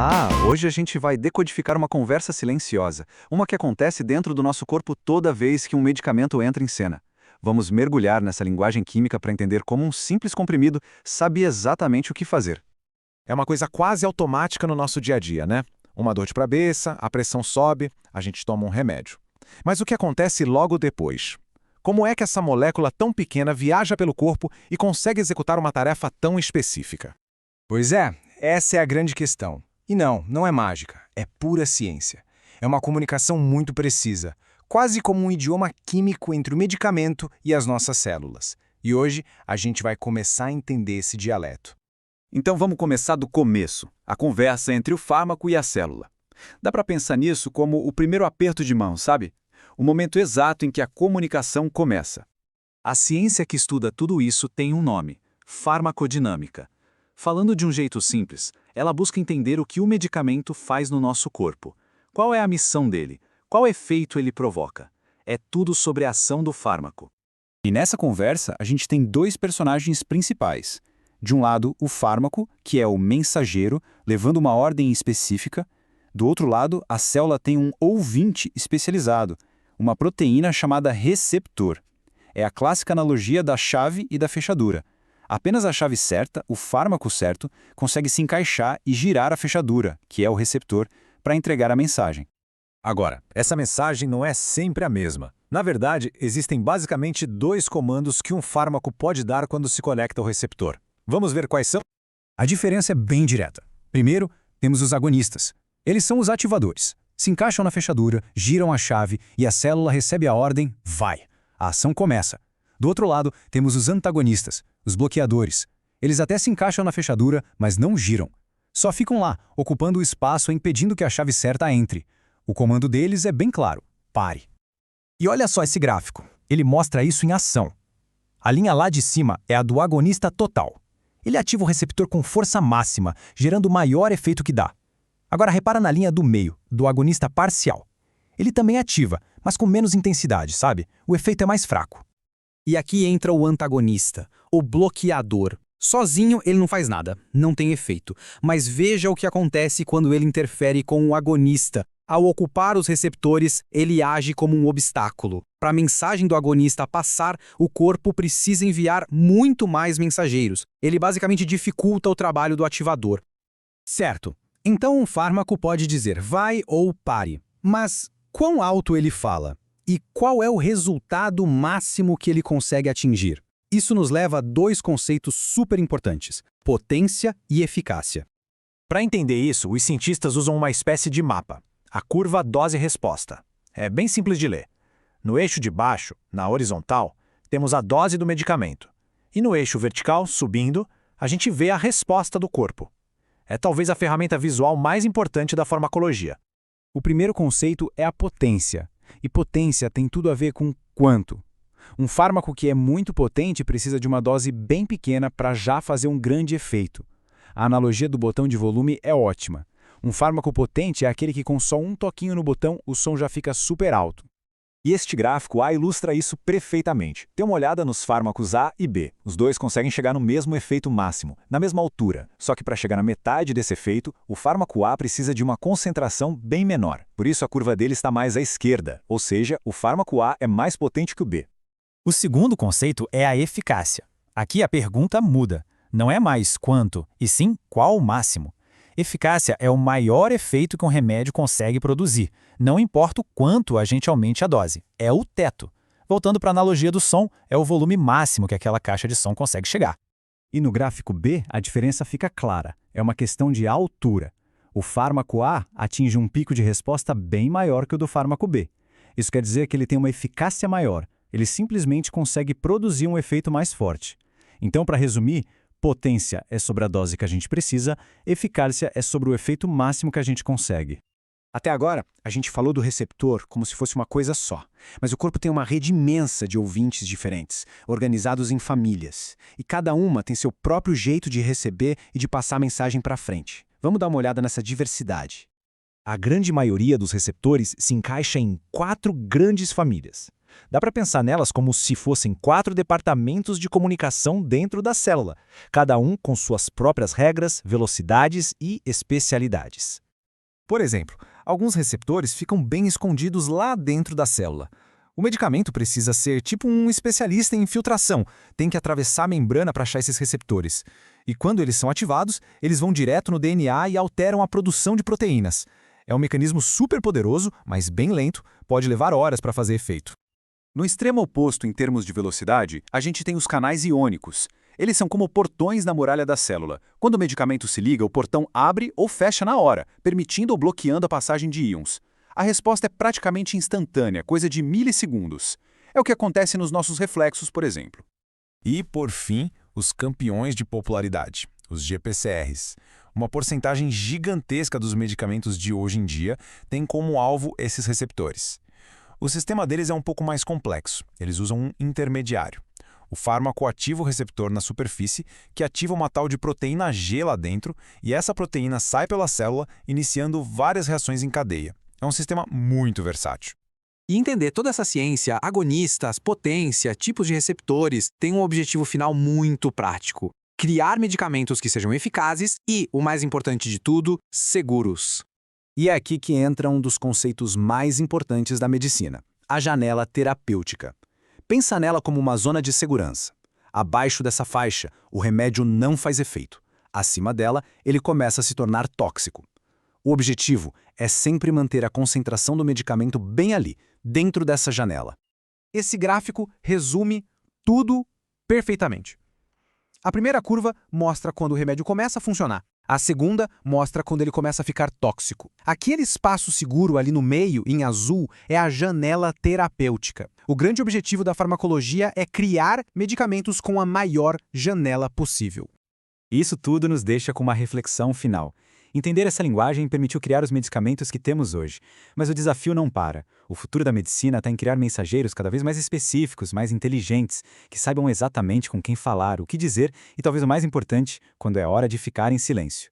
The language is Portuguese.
Olá! Hoje a gente vai decodificar uma conversa silenciosa, uma que acontece dentro do nosso corpo toda vez que um medicamento entra em cena. Vamos mergulhar nessa linguagem química para entender como um simples comprimido sabe exatamente o que fazer. É uma coisa quase automática no nosso dia a dia, né? Uma dor de cabeça, a pressão sobe, a gente toma um remédio. Mas o que acontece logo depois? Como é que essa molécula tão pequena viaja pelo corpo e consegue executar uma tarefa tão específica? Pois é, essa é a grande questão. E não é mágica, é pura ciência. É uma comunicação muito precisa, quase como um idioma químico entre o medicamento e as nossas células. E hoje a gente vai começar a entender esse dialeto. Então vamos começar do começo, a conversa entre o fármaco e a célula. Dá para pensar nisso como o primeiro aperto de mão, sabe? O momento exato em que a comunicação começa. A ciência que estuda tudo isso tem um nome: farmacodinâmica. Falando de um jeito simples, ela busca entender o que o medicamento faz no nosso corpo. Qual é a missão dele? Qual efeito ele provoca? É tudo sobre a ação do fármaco. E nessa conversa, a gente tem dois personagens principais. De um lado, o fármaco, que é o mensageiro, levando uma ordem específica. Do outro lado, a célula tem um ouvinte especializado, uma proteína chamada receptor. É a clássica analogia da chave e da fechadura. Apenas a chave certa, o fármaco certo, consegue se encaixar e girar a fechadura, que é o receptor, para entregar a mensagem. Agora, essa mensagem não é sempre a mesma. Na verdade, existem basicamente dois comandos que um fármaco pode dar quando se conecta ao receptor. Vamos ver quais são? A diferença é bem direta. Primeiro, temos os agonistas. Eles são os ativadores. Se encaixam na fechadura, giram a chave e a célula recebe a ordem, vai. A ação começa. Do outro lado, temos os antagonistas, os bloqueadores. Eles até se encaixam na fechadura, mas não giram. Só ficam lá, ocupando o espaço e impedindo que a chave certa entre. O comando deles é bem claro: pare. E olha só esse gráfico. Ele mostra isso em ação. A linha lá de cima é a do agonista total. Ele ativa o receptor com força máxima, gerando o maior efeito que dá. Agora repara na linha do meio, do agonista parcial. Ele também ativa, mas com menos intensidade, sabe? O efeito é mais fraco. E aqui entra o antagonista, o bloqueador. Sozinho ele não faz nada, não tem efeito. Mas veja o que acontece quando ele interfere com o agonista. Ao ocupar os receptores, ele age como um obstáculo. Para a mensagem do agonista passar, o corpo precisa enviar muito mais mensageiros. Ele basicamente dificulta o trabalho do ativador. Certo. Então um fármaco pode dizer vai ou pare. Mas quão alto ele fala? E qual é o resultado máximo que ele consegue atingir? Isso nos leva a dois conceitos super importantes: potência e eficácia. Para entender isso, os cientistas usam uma espécie de mapa, a curva dose-resposta. É bem simples de ler. No eixo de baixo, na horizontal, temos a dose do medicamento. E no eixo vertical, subindo, a gente vê a resposta do corpo. É talvez a ferramenta visual mais importante da farmacologia. O primeiro conceito é a potência. E potência tem tudo a ver com quanto. Um fármaco que é muito potente precisa de uma dose bem pequena para já fazer um grande efeito. A analogia do botão de volume é ótima. Um fármaco potente é aquele que com só um toquinho no botão o som já fica super alto. E este gráfico A ilustra isso perfeitamente. Dê uma olhada nos fármacos A e B. Os dois conseguem chegar no mesmo efeito máximo, na mesma altura. Só que para chegar na metade desse efeito, o fármaco A precisa de uma concentração bem menor. Por isso a curva dele está mais à esquerda, ou seja, o fármaco A é mais potente que o B. O segundo conceito é a eficácia. Aqui a pergunta muda. Não é mais quanto, e sim qual o máximo. Eficácia é o maior efeito que um remédio consegue produzir. Não importa o quanto a gente aumente a dose. É o teto. Voltando para a analogia do som, é o volume máximo que aquela caixa de som consegue chegar. E no gráfico B, a diferença fica clara. É uma questão de altura. O fármaco A atinge um pico de resposta bem maior que o do fármaco B. Isso quer dizer que ele tem uma eficácia maior. Ele simplesmente consegue produzir um efeito mais forte. Então, para resumir, potência é sobre a dose que a gente precisa, eficácia é sobre o efeito máximo que a gente consegue. Até agora, a gente falou do receptor como se fosse uma coisa só. Mas o corpo tem uma rede imensa de ouvintes diferentes, organizados em famílias. E cada uma tem seu próprio jeito de receber e de passar a mensagem para frente. Vamos dar uma olhada nessa diversidade. A grande maioria dos receptores se encaixa em 4 grandes famílias. Dá para pensar nelas como se fossem 4 departamentos de comunicação dentro da célula, cada um com suas próprias regras, velocidades e especialidades. Por exemplo, alguns receptores ficam bem escondidos lá dentro da célula. O medicamento precisa ser tipo um especialista em infiltração, tem que atravessar a membrana para achar esses receptores. E quando eles são ativados, eles vão direto no DNA e alteram a produção de proteínas. É um mecanismo super poderoso, mas bem lento, pode levar horas para fazer efeito. No extremo oposto em termos de velocidade, a gente tem os canais iônicos. Eles são como portões na muralha da célula. Quando o medicamento se liga, o portão abre ou fecha na hora, permitindo ou bloqueando a passagem de íons. A resposta é praticamente instantânea, coisa de milissegundos. É o que acontece nos nossos reflexos, por exemplo. E, por fim, os campeões de popularidade, os GPCRs. Uma porcentagem gigantesca dos medicamentos de hoje em dia tem como alvo esses receptores. O sistema deles é um pouco mais complexo. Eles usam um intermediário. O fármaco ativa o receptor na superfície, que ativa uma tal de proteína G lá dentro, e essa proteína sai pela célula, iniciando várias reações em cadeia. É um sistema muito versátil. E entender toda essa ciência, agonistas, potência, tipos de receptores, tem um objetivo final muito prático: criar medicamentos que sejam eficazes e, o mais importante de tudo, seguros. E é aqui que entra um dos conceitos mais importantes da medicina, a janela terapêutica. Pensa nela como uma zona de segurança. Abaixo dessa faixa, o remédio não faz efeito. Acima dela, ele começa a se tornar tóxico. O objetivo é sempre manter a concentração do medicamento bem ali, dentro dessa janela. Esse gráfico resume tudo perfeitamente. A primeira curva mostra quando o remédio começa a funcionar. A segunda mostra quando ele começa a ficar tóxico. Aquele espaço seguro ali no meio, em azul, é a janela terapêutica. O grande objetivo da farmacologia é criar medicamentos com a maior janela possível. Isso tudo nos deixa com uma reflexão final. Entender essa linguagem permitiu criar os medicamentos que temos hoje. Mas o desafio não para. O futuro da medicina está em criar mensageiros cada vez mais específicos, mais inteligentes, que saibam exatamente com quem falar, o que dizer e, talvez o mais importante, quando é hora de ficar em silêncio.